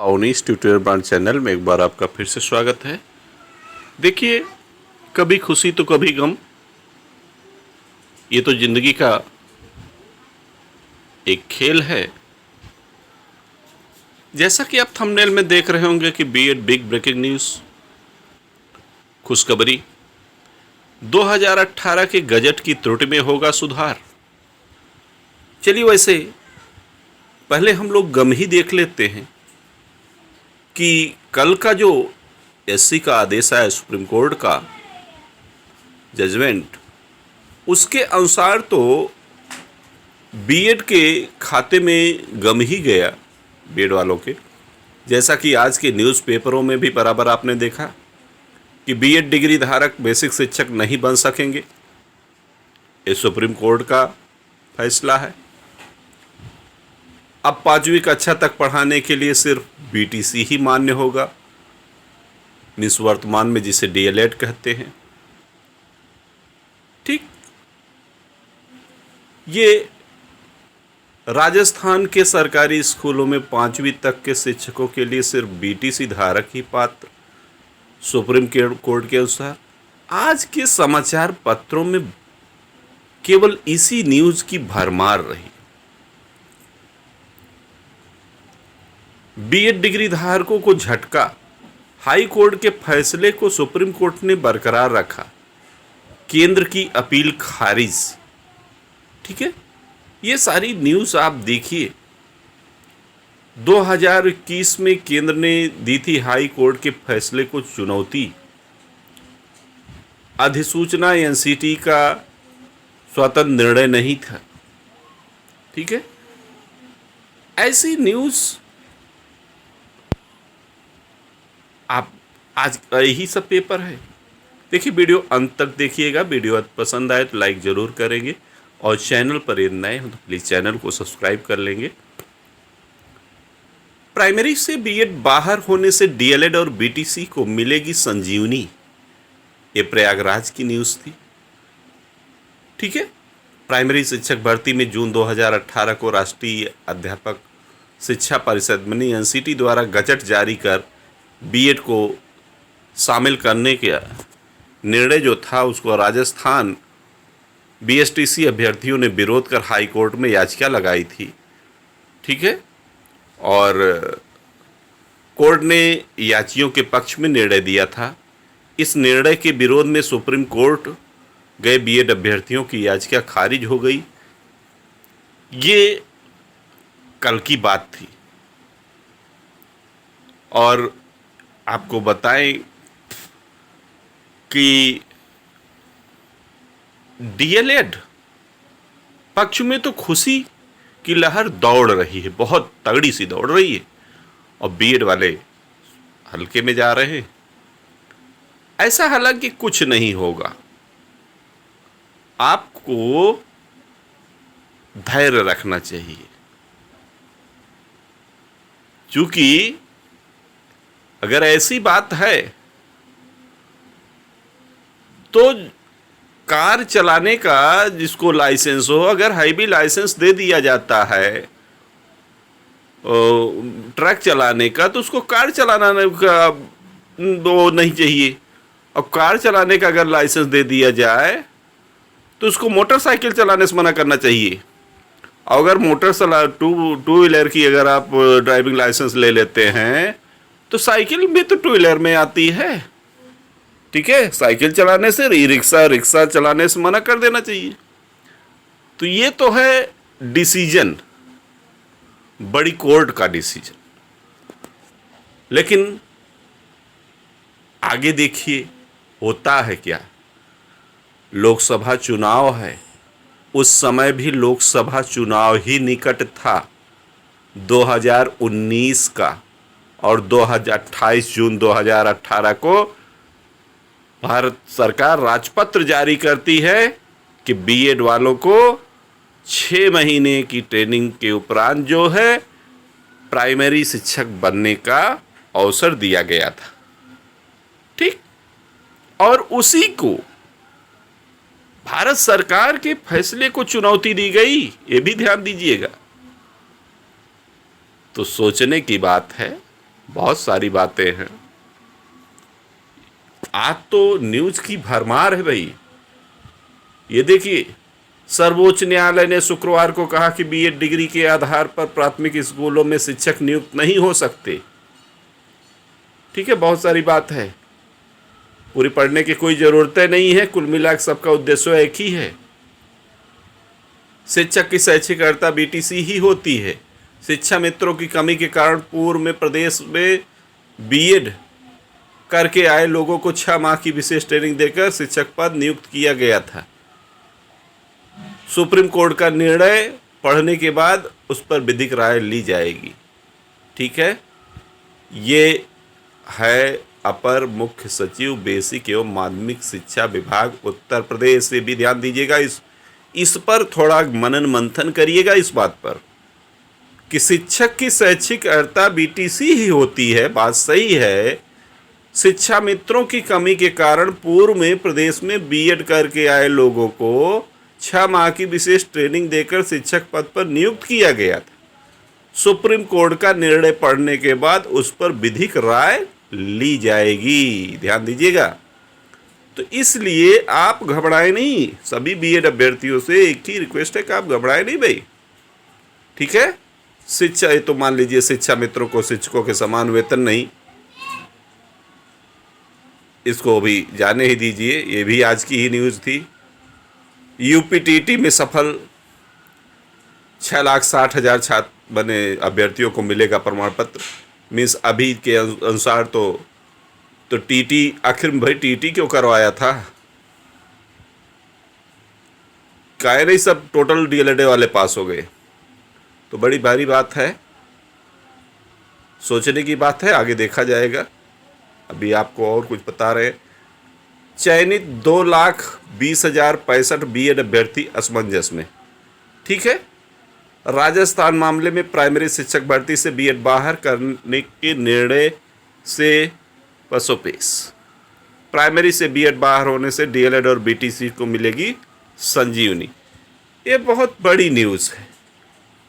Awanish tutorial brand channel में एक बार आपका फिर से स्वागत है। देखिए, कभी खुशी तो कभी गम, ये तो जिंदगी का एक खेल है। जैसा कि आप थंबनेल में देख रहे होंगे कि बीएड बिग ब्रेकिंग न्यूज़, खुशखबरी, 2018 के बजट की त्रुटि में होगा सुधार। चलिए, वैसे पहले हम लोग गम ही देख लेते हैं कि कल का जो एससी का आदेश आया, सुप्रीम कोर्ट का जजमेंट, उसके अनुसार तो बीएड के खाते में गम ही गया बीएड वालों के। जैसा कि आज के न्यूज़पेपरों में भी बराबर आपने देखा कि बीएड डिग्री धारक बेसिक शिक्षक नहीं बन सकेंगे। ये सुप्रीम कोर्ट का फैसला है। अब 5वीं कक्षा तक पढ़ाने के लिए सिर्फ बीटीसी ही मान्य होगा, मीन्स वर्तमान में जिसे डीएलएड कहते हैं। ठीक, ये राजस्थान के सरकारी स्कूलों में 5वीं तक के शिक्षकों के लिए सिर्फ बीटीसी धारक ही पात्र, सुप्रीम कोर्ट के अनुसार। आज के समाचार पत्रों में केवल इसी न्यूज़ की भरमार रही। बीएड डिग्री धारकों को झटका, हाई कोर्ट के फैसले को सुप्रीम कोर्ट ने बरकरार रखा, केंद्र की अपील खारिज। ठीक है, ये सारी न्यूज़ आप देखिए। 2021 में केंद्र ने दी थी हाई कोर्ट के फैसले को चुनौती। अधिसूचना एनसीटी का स्वतंत्र निर्णय नहीं था। ठीक है, ऐसी न्यूज़ आप आज यही सब पेपर है। देखिए, वीडियो अंत तक देखिएगा। वीडियो पसंद आए तो लाइक ज़रूर करेंगे और चैनल पर यदि नए हो तो प्लीज़ चैनल को सब्सक्राइब कर लेंगे। प्राइमरी से बीएड बाहर होने से डीएलएड और बीटीसी को मिलेगी संजीवनी, ये प्रयागराज की न्यूज़ थी। ठीक है, प्राइमरी शिक्षक भर्ती में जून 2018 को राष्ट्रीय अध्यापक शिक्षा परिषद यानी एनसीटी द्वारा गजट जारी कर बीएड को शामिल करने का निर्णय जो था, उसको राजस्थान बीएसटीसी अभ्यर्थियों ने विरोध कर हाई कोर्ट में याचिका लगाई थी। ठीक है, और कोर्ट ने याचियों के पक्ष में निर्णय दिया था। इस निर्णय के विरोध में सुप्रीम कोर्ट गए बीएड अभ्यर्थियों की याचिका खारिज हो गई। ये कल की बात थी। और आपको बताएं कि डीएलएड पक्ष में तो खुशी की लहर दौड़ रही है, बहुत तगड़ी सी दौड़ रही है, और बीएड वाले हल्के में जा रहे हैं। ऐसा हालांकि कुछ नहीं होगा। आपको धैर्य रखना चाहिए, क्योंकि अगर ऐसी बात है तो कार चलाने का जिसको लाइसेंस हो, अगर हाईवे लाइसेंस दे दिया जाता है ट्रक चलाने का, तो उसको कार चलाना का वो नहीं चाहिए। अब कार चलाने का अगर लाइसेंस दे दिया जाए तो उसको मोटरसाइकिल चलाने से मना करना चाहिए। अगर टू व्हीलर की अगर आप ड्राइविंग लाइसेंस ले लेते हैं तो साइकिल भी तो टू व्हीलर में आती है। ठीक है, साइकिल चलाने से, रिक्शा चलाने से मना कर देना चाहिए। तो ये तो है डिसीजन, बड़ी कोर्ट का डिसीजन। लेकिन आगे देखिए होता है क्या। लोकसभा चुनाव है, उस समय भी लोकसभा चुनाव ही निकट था 2019 का, और 28 जून 2018 को भारत सरकार राजपत्र जारी करती है कि बीएड वालों को 6 महीने की ट्रेनिंग के उपरांत जो है प्राइमरी शिक्षक बनने का अवसर दिया गया था। ठीक, और उसी को भारत सरकार के फैसले को चुनौती दी गई, ये भी ध्यान दीजिएगा। तो सोचने की बात है बहुत सारी बातें हैं। आज तो न्यूज़ की भरमार है भाई। ये देखिए, सर्वोच्च न्यायालय ने शुक्रवार को कहा कि बीएड डिग्री के आधार पर प्राथमिक स्कूलों में शिक्षक नियुक्त नहीं हो सकते। ठीक है, बहुत सारी बात है, पूरी पढ़ने की कोई ज़रूरतें नहीं है। कुल मिलाकर सबका उद्देश्य एक ही है, शिक्षक की शैक्षिक अर्हता बीटीसी ही होती है। शिक्षा मित्रों की कमी के कारण पूर्व में प्रदेश में बीएड करके आए लोगों को 6 माह की विशेष ट्रेनिंग देकर शिक्षक पद नियुक्त किया गया था। सुप्रीम कोर्ट का निर्णय पढ़ने के बाद उस पर विधिक राय ली जाएगी। ठीक है, ये है अपर मुख्य सचिव बेसिक एवं माध्यमिक शिक्षा विभाग उत्तर प्रदेश। से भी ध्यान दीजिएगा, इस पर थोड़ा मनन मंथन करिएगा इस बात पर कि शिक्षक की शैक्षिक अर्हता बीटीसी ही होती है। बात सही है। शिक्षा मित्रों की कमी के कारण पूर्व में प्रदेश में बीएड करके आए लोगों को 6 माह की विशेष ट्रेनिंग देकर शिक्षक पद पर नियुक्त किया गया था। सुप्रीम कोर्ट का निर्णय पढ़ने के बाद उस पर विधिक राय ली जाएगी। ध्यान दीजिएगा। तो इसलिए आप घबराएं नहीं। सभी बीएड अभ्यर्थियों से एक ही रिक्वेस्ट है कि आप घबराएं नहीं भाई। ठीक है, शिक्षा, ये तो मान लीजिए शिक्षा मित्रों को शिक्षकों के समान वेतन नहीं, इसको भी जाने ही दीजिए। ये भी आज की ही न्यूज़ थी। यूपीटीटी में सफल 6,60,000 छात्र बने अभ्यर्थियों को मिलेगा प्रमाण पत्र। मीन्स अभी के अनुसार तो टीटी, आखिर में भाई टीटी क्यों करवाया था? काहे नहीं सब टोटल डीएलएड वाले पास हो गए? तो बड़ी भारी बात है, सोचने की बात है, आगे देखा जाएगा। अभी आपको और कुछ बता रहे। चयनित 2,20,065 बीएड अभ्यर्थी असमंजस में। ठीक है, राजस्थान मामले में प्राइमरी शिक्षक भर्ती से बीएड बाहर करने के निर्णय से पसोपेश। प्राइमरी से बीएड बाहर होने से डीएलएड और बीटीसी को मिलेगी संजीवनी। ये बहुत बड़ी न्यूज़ है।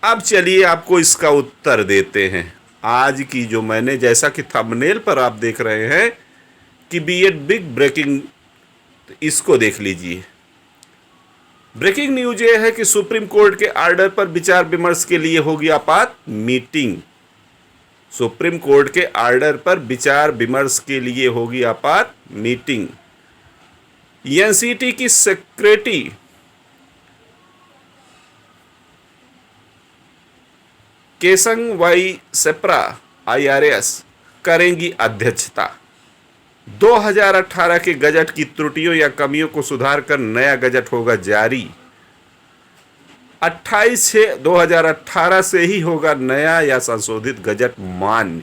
अब चलिए आपको इसका उत्तर देते हैं। आज की जो मैंने, जैसा कि थंबनेल पर आप देख रहे हैं कि बीएड बिग ब्रेकिंग, तो इसको देख लीजिए। ब्रेकिंग न्यूज ये है कि सुप्रीम कोर्ट के ऑर्डर पर विचार विमर्श के लिए होगी आपात मीटिंग। सुप्रीम कोर्ट के ऑर्डर पर विचार विमर्श के लिए होगी आपात मीटिंग। एनसीटी की सेक्रेटरी केसंग वाई सेप्रा आईआरएस करेंगी अध्यक्षता। 2018 के गजट की त्रुटियों या कमियों को सुधार कर नया गजट होगा जारी। 28/6/2018 से ही होगा नया या संशोधित गजट मान्य।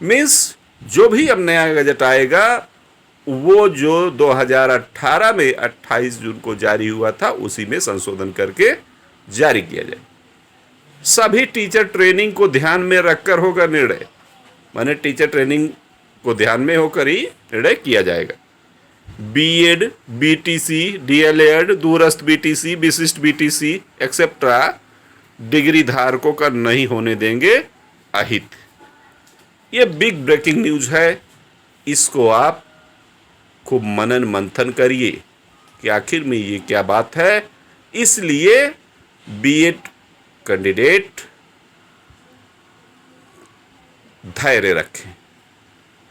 मीन्स जो भी अब नया गजट आएगा वो जो 2018 में 28 जून को जारी हुआ था उसी में संशोधन करके जारी किया जाए। सभी टीचर ट्रेनिंग को ध्यान में रखकर होगा निर्णय। माने टीचर ट्रेनिंग को ध्यान में होकर ही निर्णय किया जाएगा। बीएड, बीटीसी, डीएलएड, दूरस्थ बीटीसी, विशिष्ट बीटीसी एक्सेट्रा डिग्री धारकों का नहीं होने देंगे अहित। ये बिग ब्रेकिंग न्यूज है। इसको आप खूब मनन मंथन करिए कि आखिर में ये क्या बात है। इसलिए बीएड कैंडिडेट धैर्य रखें,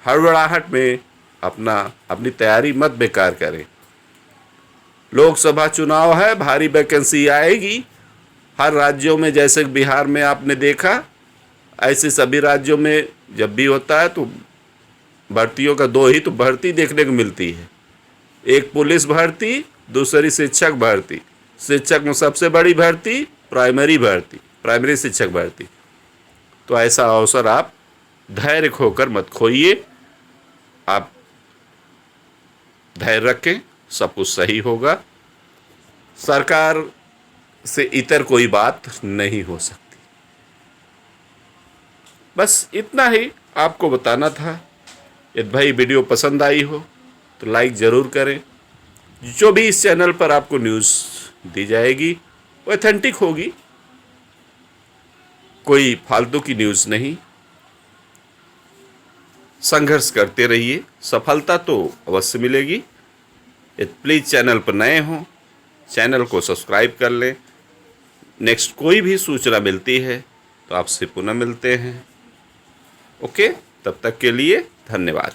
हड़बड़ाहट में अपनी तैयारी मत बेकार करें। लोकसभा चुनाव है, भारी वैकेंसी आएगी हर राज्यों में। जैसे बिहार में आपने देखा, ऐसे सभी राज्यों में जब भी होता है तो भर्तियों का 2 ही तो भर्ती देखने को मिलती है। एक पुलिस भर्ती, दूसरी शिक्षक भर्ती। शिक्षक में सबसे बड़ी भर्ती प्राइमरी भर्ती, प्राइमरी शिक्षक भर्ती। तो ऐसा अवसर आप धैर्य खोकर मत खोइए। आप धैर्य रखें, सब कुछ सही होगा। सरकार से इतर कोई बात नहीं हो सकती। बस इतना ही आपको बताना था। यदि भाई वीडियो पसंद आई हो तो लाइक ज़रूर करें। जो भी इस चैनल पर आपको न्यूज़ दी जाएगी वो ऑथेंटिक होगी, कोई फालतू की न्यूज़ नहीं। संघर्ष करते रहिए, सफलता तो अवश्य मिलेगी। प्लीज़ चैनल पर नए हों, चैनल को सब्सक्राइब कर लें। नेक्स्ट कोई भी सूचना मिलती है तो आपसे पुनः मिलते हैं। ओके, तब तक के लिए धन्यवाद।